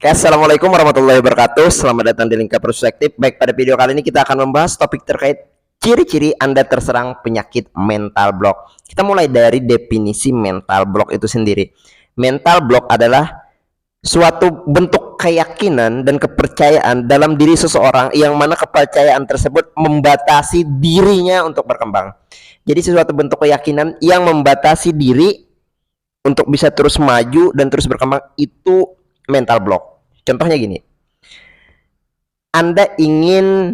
Oke, assalamualaikum warahmatullahi wabarakatuh. Selamat datang di Lingkar Perspektif. Baik, pada video kali ini kita akan membahas topik terkait ciri-ciri Anda terserang penyakit mental block. Kita mulai dari definisi mental block itu sendiri. Mental block adalah suatu bentuk keyakinan dan kepercayaan dalam diri seseorang yang mana kepercayaan tersebut membatasi dirinya untuk berkembang. Jadi suatu bentuk keyakinan yang membatasi diri untuk bisa terus maju dan terus berkembang, itu mental block. Contohnya gini, Anda ingin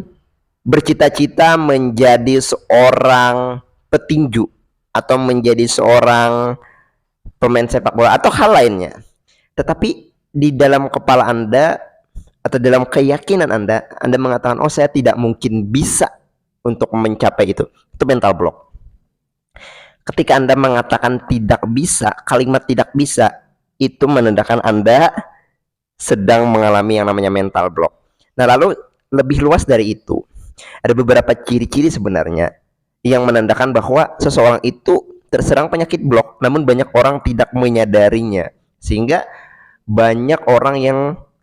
bercita-cita menjadi seorang petinju atau menjadi seorang pemain sepak bola atau hal lainnya, tetapi di dalam kepala Anda atau dalam keyakinan Anda mengatakan, oh saya tidak mungkin bisa untuk mencapai itu mental block. Ketika Anda mengatakan tidak bisa, kalimat tidak bisa itu menandakan Anda sedang mengalami yang namanya mental block. Nah, lalu lebih luas dari itu, ada beberapa ciri-ciri sebenarnya yang menandakan bahwa seseorang itu terserang penyakit block, namun banyak orang tidak menyadarinya, sehingga banyak orang yang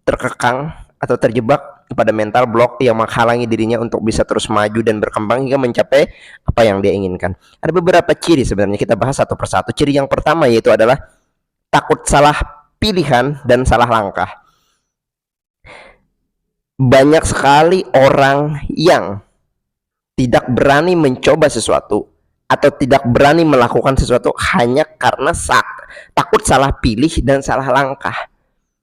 terkekang atau terjebak pada mental block yang menghalangi dirinya untuk bisa terus maju dan berkembang hingga mencapai apa yang dia inginkan. Ada beberapa ciri sebenarnya, kita bahas satu persatu. Ciri yang pertama yaitu adalah takut salah pilihan dan salah langkah. Banyak sekali orang yang tidak berani mencoba sesuatu atau tidak berani melakukan sesuatu hanya karena takut salah pilih dan salah langkah.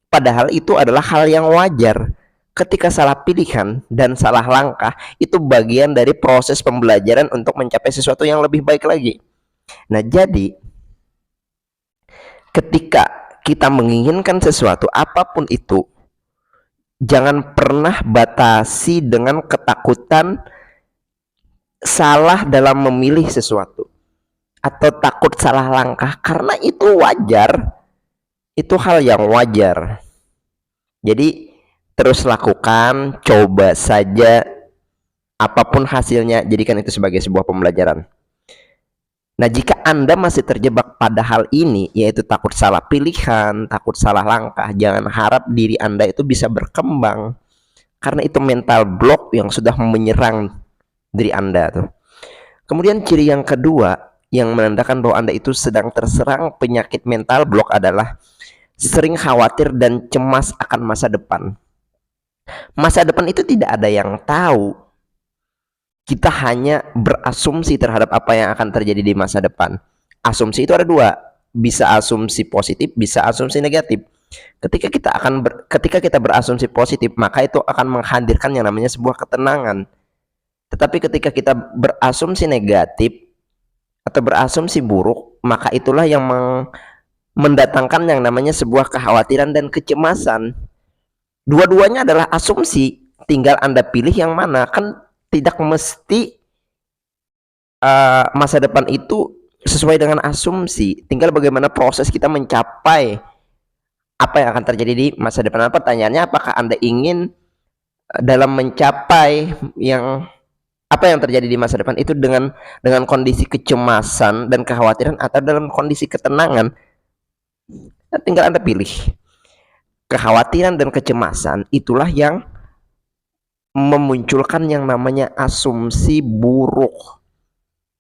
Padahal itu adalah hal yang wajar. Ketika salah pilihan dan salah langkah itu bagian dari proses pembelajaran untuk mencapai sesuatu yang lebih baik lagi. Nah, jadi ketika kita menginginkan sesuatu apapun itu, jangan pernah batasi dengan ketakutan salah dalam memilih sesuatu atau takut salah langkah, karena itu wajar, itu hal yang wajar. Jadi terus lakukan, coba saja, apapun hasilnya jadikan itu sebagai sebuah pembelajaran. Nah, jika Anda masih terjebak pada hal ini, yaitu takut salah pilihan, takut salah langkah, jangan harap diri Anda itu bisa berkembang, karena itu mental block yang sudah menyerang diri Anda tuh. Kemudian ciri yang kedua yang menandakan bahwa Anda itu sedang terserang penyakit mental block adalah sering khawatir dan cemas akan masa depan. Masa depan itu tidak ada yang tahu. Kita hanya berasumsi terhadap apa yang akan terjadi di masa depan. Asumsi itu ada dua, bisa asumsi positif, bisa asumsi negatif. Ketika kita berasumsi positif, maka itu akan menghadirkan yang namanya sebuah ketenangan. Tetapi ketika kita berasumsi negatif atau berasumsi buruk, maka itulah yang mendatangkan yang namanya sebuah kekhawatiran dan kecemasan. Dua-duanya adalah asumsi, tinggal Anda pilih yang mana. Kan tidak mesti masa depan itu sesuai dengan asumsi, tinggal bagaimana proses kita mencapai apa yang akan terjadi di masa depan. Pertanyaannya, apakah Anda ingin dalam mencapai apa yang terjadi di masa depan itu dengan kondisi kecemasan dan kekhawatiran, atau dalam kondisi ketenangan? Tinggal Anda pilih. Kekhawatiran dan kecemasan itulah yang memunculkan yang namanya asumsi buruk,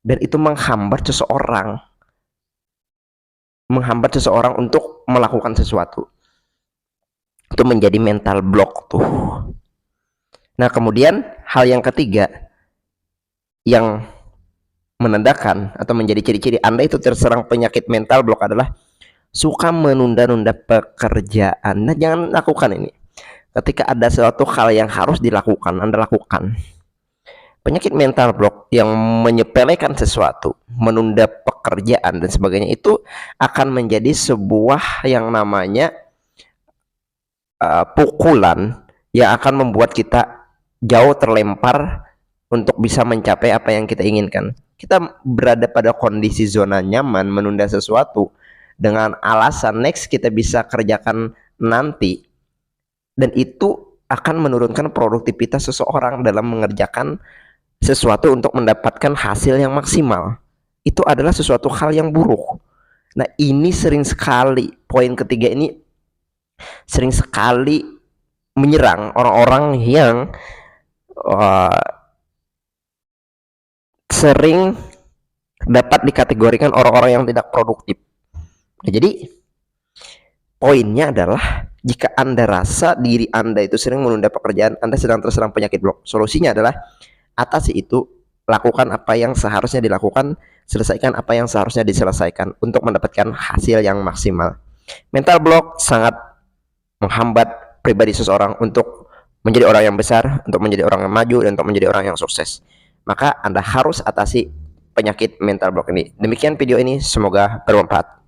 dan itu menghambat seseorang untuk melakukan sesuatu. Itu menjadi mental block tuh. Nah, kemudian hal yang ketiga yang menandakan atau menjadi ciri-ciri Anda itu terserang penyakit mental block adalah suka menunda-nunda pekerjaan. Nah, jangan lakukan ini. Ketika ada suatu hal yang harus dilakukan, Anda lakukan. Penyakit mental block yang menyepelekan sesuatu, menunda pekerjaan dan sebagainya, itu akan menjadi sebuah yang namanya pukulan yang akan membuat kita jauh terlempar untuk bisa mencapai apa yang kita inginkan. Kita berada pada kondisi zona nyaman, menunda sesuatu dengan alasan next kita bisa kerjakan nanti. Dan itu akan menurunkan produktivitas seseorang dalam mengerjakan sesuatu untuk mendapatkan hasil yang maksimal. Itu adalah sesuatu hal yang buruk. Nah, ini sering sekali, poin ketiga ini sering sekali menyerang orang-orang yang uh, sering dapat dikategorikan orang-orang yang tidak produktif. Nah, jadi poinnya adalah jika Anda rasa diri Anda itu sering menunda pekerjaan, Anda sedang terserang penyakit blok. Solusinya adalah atasi itu, lakukan apa yang seharusnya dilakukan, selesaikan apa yang seharusnya diselesaikan untuk mendapatkan hasil yang maksimal. Mental block sangat menghambat pribadi seseorang untuk menjadi orang yang besar, untuk menjadi orang yang maju, dan untuk menjadi orang yang sukses. Maka Anda harus atasi penyakit mental block ini. Demikian video ini, semoga bermanfaat.